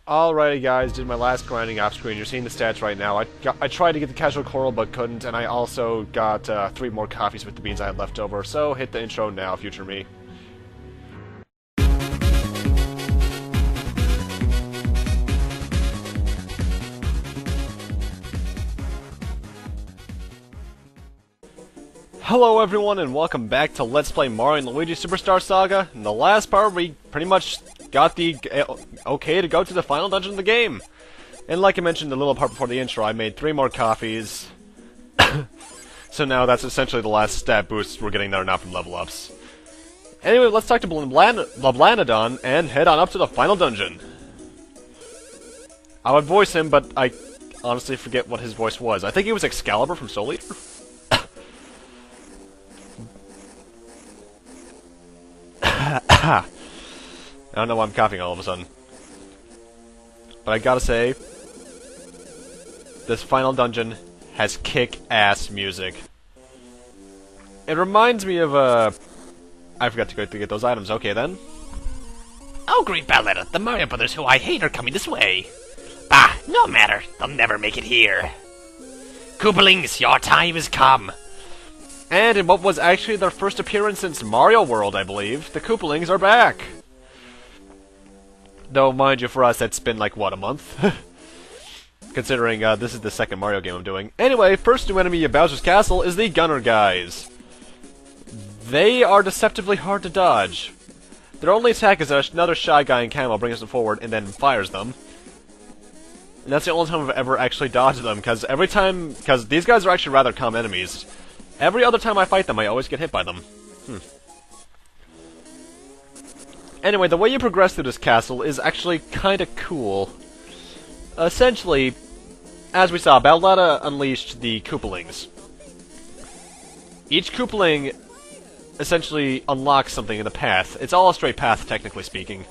Alrighty guys, did my last grinding off screen. You're seeing the stats right now. I tried to get the casual coral but couldn't, and I also got 3 more coffees with the beans I had left over, so hit the intro now, future me. Hello everyone and welcome back to Let's Play Mario and Luigi Superstar Saga. In the last part we pretty much got the okay to go to the final dungeon of the game. And like I mentioned a little part before the intro, I made 3 more coffees. So now that's essentially the last stat boost we're getting there now from level ups. Anyway, let's talk to Bowletta and head on up to the final dungeon. I would voice him, but I honestly forget what his voice was. I think he was Excalibur from Soul Eater. I don't know why I'm coughing all of a sudden. But I gotta say, this final dungeon has kick-ass music. It reminds me of, I forgot to go to get those items. Okay, then. Oh, great Bowletta, the Mario Brothers who I hate are coming this way. Bah, no matter, they'll never make it here. Koopalings, your time has come. And in what was actually their first appearance since Mario World, I believe, the Koopalings are back! Though, mind you, for us, it's been like, what, a month? Considering this is the second Mario game I'm doing. Anyway, first new enemy of Bowser's Castle is the Gunner guys. They are deceptively hard to dodge. Their only attack is another shy guy in camo brings them forward and then fires them. And that's the only time I've ever actually dodged them, because these guys are actually rather calm enemies. Every other time I fight them, I always get hit by them. Anyway, the way you progress through this castle is actually kinda cool. Essentially, as we saw, Bowletta unleashed the Koopalings. Each Koopaling essentially unlocks something in the path. It's all a straight path, technically speaking.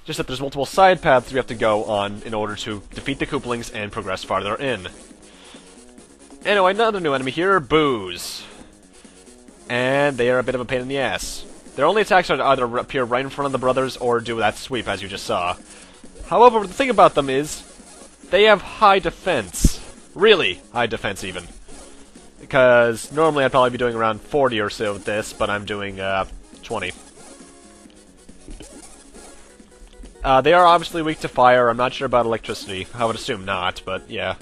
Just that there's multiple side paths you have to go on in order to defeat the Koopalings and progress farther in. Anyway, another new enemy here, Boos. And they are a bit of a pain in the ass. Their only attacks are to either appear right in front of the brothers or do that sweep, as you just saw. However, the thing about them is, they have high defense. Really high defense, even. Because normally I'd probably be doing around 40 or so with this, but I'm doing 20. They are obviously weak to fire. I'm not sure about electricity. I would assume not, but yeah.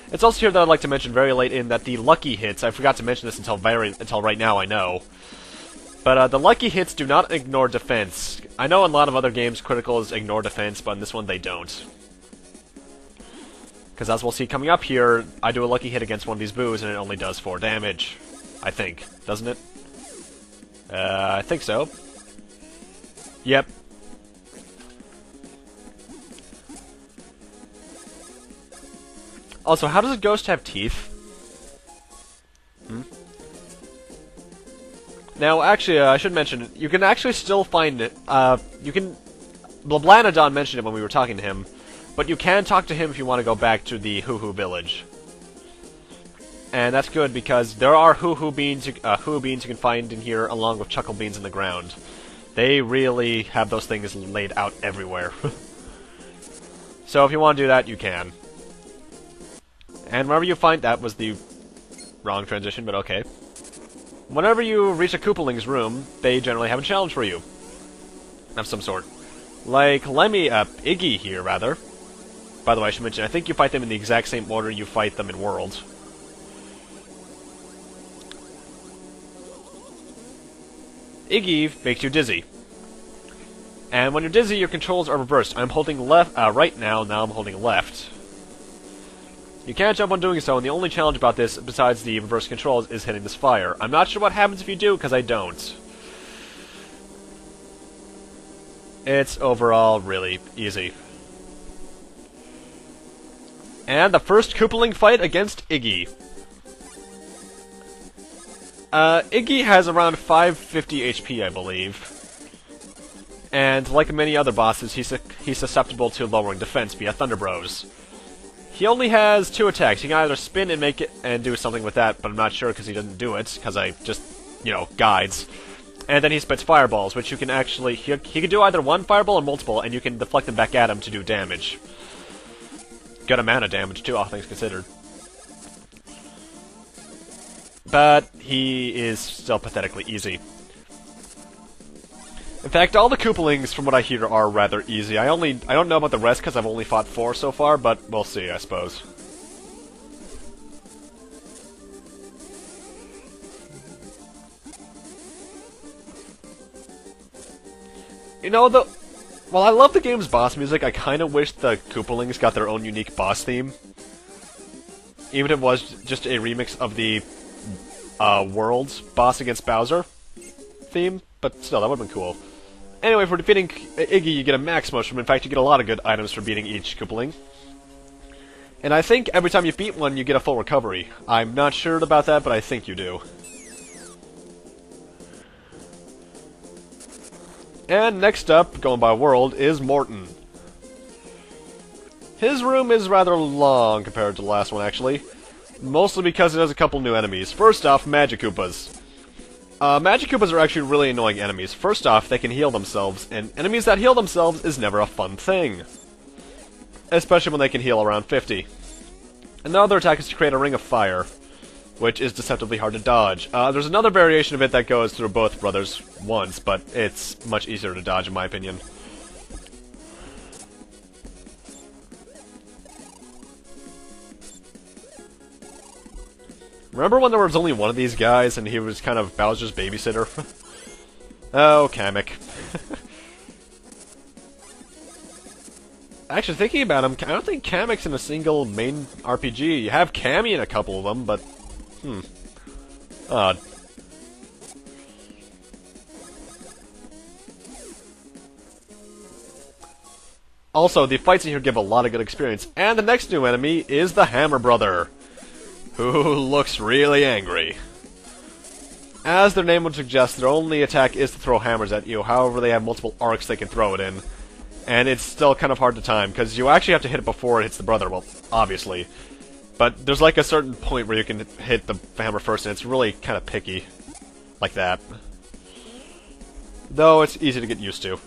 It's also here that I'd like to mention very late in that the lucky hits, I forgot to mention this until right now, I know. But the lucky hits do not ignore defense. I know in a lot of other games criticals ignore defense, but in this one they don't. Because as we'll see coming up here, I do a lucky hit against one of these boos and it only does 4 damage. I think. Doesn't it? I think so. Yep. Also, how does a ghost have teeth? Now, actually, I should mention, you can actually still find it. Bowletta mentioned it when we were talking to him, but you can talk to him if you want to go back to the Hoo-Hoo village. And that's good because there are Hoo-Hoo beans you can find in here, along with Chuckle beans in the ground. They really have those things laid out everywhere. So if you want to do that, you can. And whenever you find... That was the wrong transition, but okay. Whenever you reach a Koopaling's room, they generally have a challenge for you. Of some sort. Like Iggy here, rather. By the way, I should mention, I think you fight them in the exact same order you fight them in World. Iggy makes you dizzy. And when you're dizzy, your controls are reversed. I'm holding right now I'm holding left. You can't jump on doing so, and the only challenge about this, besides the reverse controls, is hitting this fire. I'm not sure what happens if you do, because I don't. It's overall really easy. And the first Koopaling fight against Iggy. Iggy has around 550 HP, I believe. And like many other bosses, he's susceptible to lowering defense via Thunder Bros. He only has 2 attacks. He can either spin and make it and do something with that, but I'm not sure because he doesn't do it, because I just, you know, guides. And then he spits fireballs, which you can actually... He can do either one fireball or multiple, and you can deflect them back at him to do damage. Good amount of damage, too, all things considered. But he is still pathetically easy. In fact, all the Koopalings, from what I hear, are rather easy. I don't know about the rest, because I've only fought 4 so far, but we'll see, I suppose. You know, while I love the game's boss music, I kind of wish the Koopalings got their own unique boss theme. Even if it was just a remix of the World's Boss Against Bowser theme, but still, that would have been cool. Anyway, for defeating Iggy, you get a max mushroom. In fact, you get a lot of good items for beating each Koopaling. And I think every time you beat one, you get a full recovery. I'm not sure about that, but I think you do. And next up, going by world, is Morton. His room is rather long compared to the last one, actually. Mostly because it has a couple new enemies. First off, Magic Koopas. Magic Koopas are actually really annoying enemies. First off, they can heal themselves, and enemies that heal themselves is never a fun thing. Especially when they can heal around 50. Another attack is to create a ring of fire, which is deceptively hard to dodge. There's another variation of it that goes through both brothers once, but it's much easier to dodge in my opinion. Remember when there was only one of these guys and he was kind of Bowser's babysitter? Oh, Kamek. Actually, thinking about him, I don't think Kamek's in a single main RPG. You have Cammy in a couple of them, but... Odd. Also, the fights in here give a lot of good experience. And the next new enemy is the Hammer Brother, who looks really angry. As their name would suggest, their only attack is to throw hammers at you. However, they have multiple arcs they can throw it in. And it's still kind of hard to time, because you actually have to hit it before it hits the brother, well, obviously. But there's like a certain point where you can hit the hammer first, and it's really kind of picky. Like that. Though it's easy to get used to.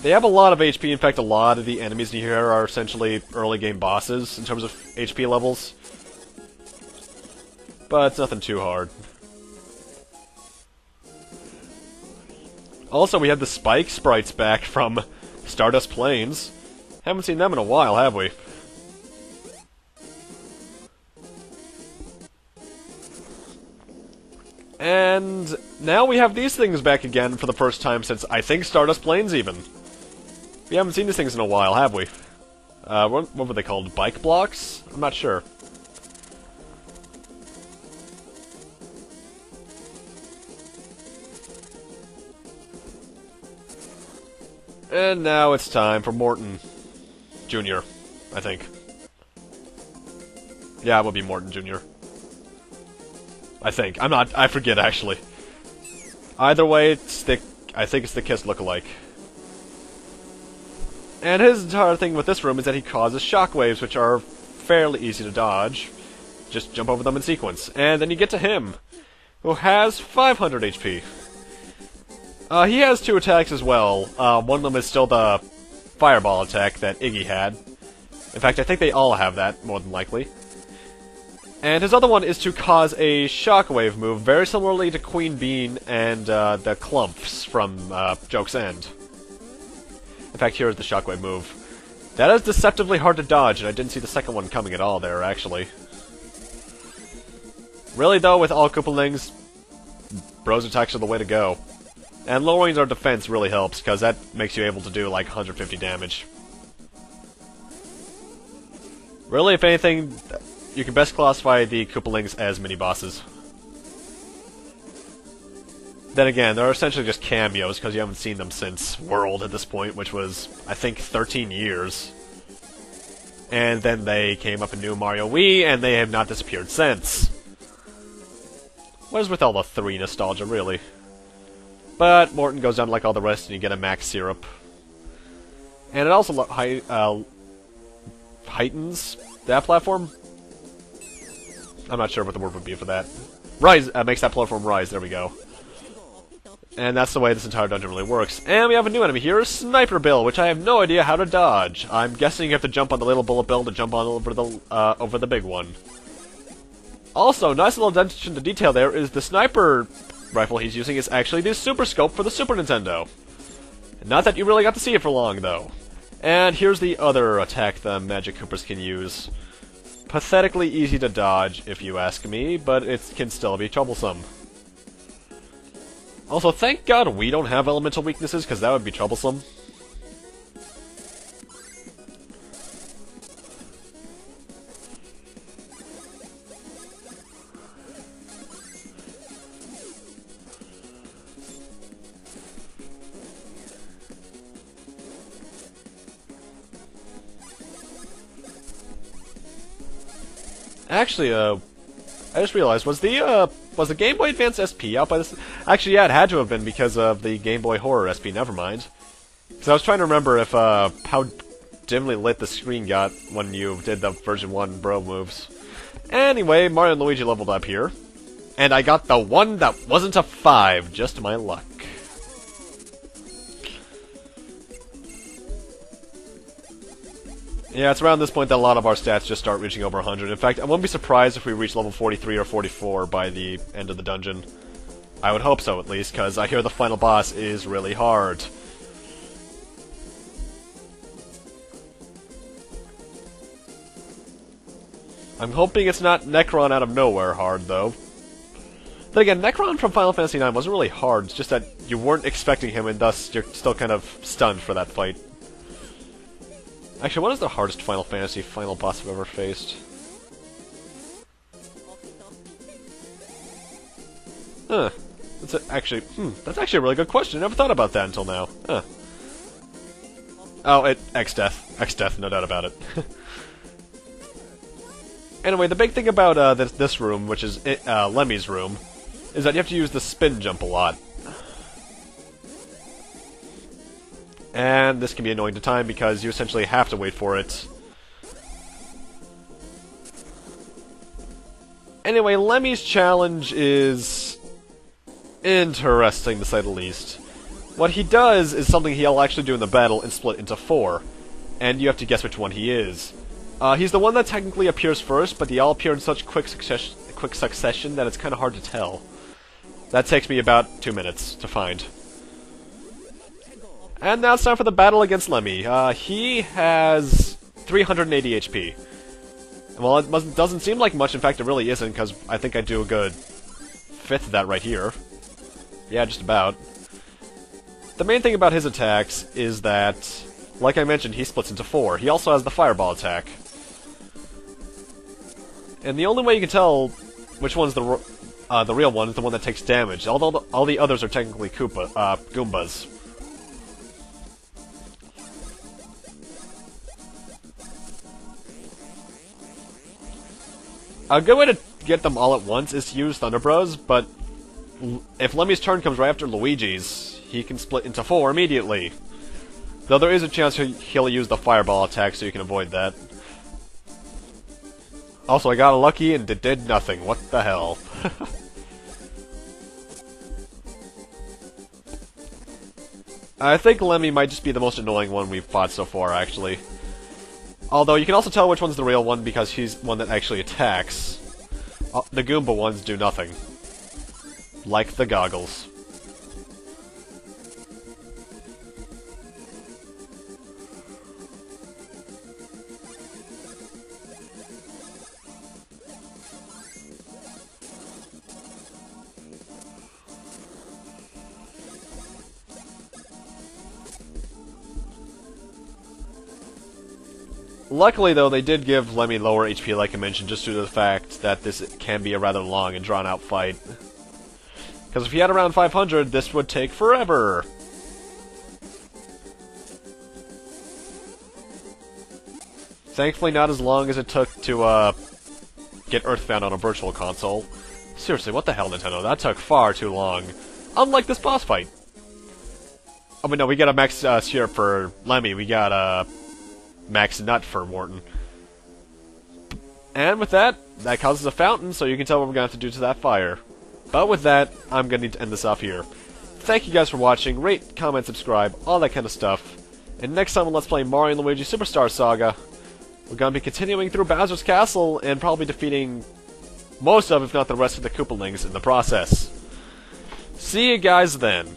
They have a lot of HP, in fact a lot of the enemies in here are essentially early game bosses in terms of HP levels. But it's nothing too hard. Also, we have the Spike sprites back from Stardust Plains. Haven't seen them in a while, have we? And now we have these things back again for the first time since, I think, Stardust Plains even. We haven't seen these things in a while, have we? What were they called? Bike blocks? I'm not sure. And now it's time for Morton Jr., I think. Yeah, it would be Morton Jr. I think. I forget, actually. Either way, I think it's the Kiss lookalike. And his entire thing with this room is that he causes shockwaves, which are fairly easy to dodge. Just jump over them in sequence. And then you get to him, who has 500 HP. He has 2 attacks as well. One of them is still the fireball attack that Iggy had. In fact, I think they all have that, more than likely. And his other one is to cause a shockwave move, very similarly to Queen Bean and the Clumps from Joke's End. In fact, here's the shockwave move. That is deceptively hard to dodge, and I didn't see the second one coming at all there, actually. Really, though, with all Koopalings, Bros attacks are the way to go. And lowering our defense really helps, because that makes you able to do, like, 150 damage. Really, if anything, you can best classify the Koopalings as mini-bosses. Then again, they're essentially just cameos, because you haven't seen them since World at this point, which was, I think, 13 years. And then they came up in New Mario Wii, and they have not disappeared since. What is with all the 3 nostalgia, really? But Morton goes down like all the rest, and you get a max syrup. And it also heightens that platform? I'm not sure what the word would be for that. Rise, makes that platform rise, there we go. And that's the way this entire dungeon really works. And we have a new enemy here, Sniper Bill, which I have no idea how to dodge. I'm guessing you have to jump on the little bullet bill to jump on over the big one. Also, nice little attention to detail there is the sniper rifle he's using is actually the Super Scope for the Super Nintendo. Not that you really got to see it for long, though. And here's the other attack the Magic Koopas can use. Pathetically easy to dodge, if you ask me, but it can still be troublesome. Also, thank God we don't have elemental weaknesses, because that would be troublesome. Actually, I just realized, was the Game Boy Advance SP out by this? Actually, yeah, it had to have been because of the Game Boy Horror SP, never mind. Because I was trying to remember if, how dimly lit the screen got when you did the version 1 bro moves. Anyway, Mario and Luigi leveled up here. And I got the one that wasn't a 5, just my luck. Yeah, it's around this point that a lot of our stats just start reaching over 100. In fact, I wouldn't be surprised if we reach level 43 or 44 by the end of the dungeon. I would hope so, at least, because I hear the final boss is really hard. I'm hoping it's not Necron out of nowhere hard, though. Then again, Necron from Final Fantasy IX wasn't really hard, it's just that you weren't expecting him, and thus you're still kind of stunned for that fight. Actually, what is the hardest Final Fantasy final boss I've ever faced? Huh. That's actually a really good question. I never thought about that until now. Huh. Oh, X-Death. X-Death, no doubt about it. Anyway, the big thing about this room, which is Lemmy's room, is that you have to use the spin jump a lot. And this can be annoying to time because you essentially have to wait for it. Anyway, Lemmy's challenge is interesting, to say the least. What he does is something he'll actually do in the battle and split into 4. And you have to guess which one he is. He's the one that technically appears first, but they all appear in such quick succession that it's kind of hard to tell. That takes me about 2 minutes to find. And now it's time for the battle against Lemmy. He has 380 HP. Well, it doesn't seem like much, in fact it really isn't, because I think I do a good fifth of that right here. Yeah, just about. The main thing about his attacks is that, like I mentioned, he splits into 4. He also has the fireball attack. And the only way you can tell which one's the real one is the one that takes damage, although all the others are technically Goombas. A good way to get them all at once is to use Thunder Bros, but if Lemmy's turn comes right after Luigi's, he can split into 4 immediately. Though there is a chance he'll use the fireball attack, so you can avoid that. Also, I got lucky and it did nothing. What the hell? I think Lemmy might just be the most annoying one we've fought so far, actually. Although, you can also tell which one's the real one because he's one that actually attacks. The Goomba ones do nothing. Like the goggles. Luckily, though, they did give Lemmy lower HP, like I mentioned, just due to the fact that this can be a rather long and drawn-out fight. Because if he had around 500, this would take forever! Thankfully, not as long as it took to, get Earthbound on a virtual console. Seriously, what the hell, Nintendo? That took far too long. Unlike this boss fight! Oh, but no, we got a max syrup for Lemmy, we got, max nut for Morton. And with that causes a fountain, so you can tell what we're going to have to do to that fire. But with that, I'm going to need to end this off here. thank you guys for watching. Rate, comment, subscribe, all that kind of stuff. And next time on Let's Play Mario & Luigi Superstar Saga, we're going to be continuing through Bowser's Castle and probably defeating most of, if not the rest of the Koopalings in the process. See you guys then.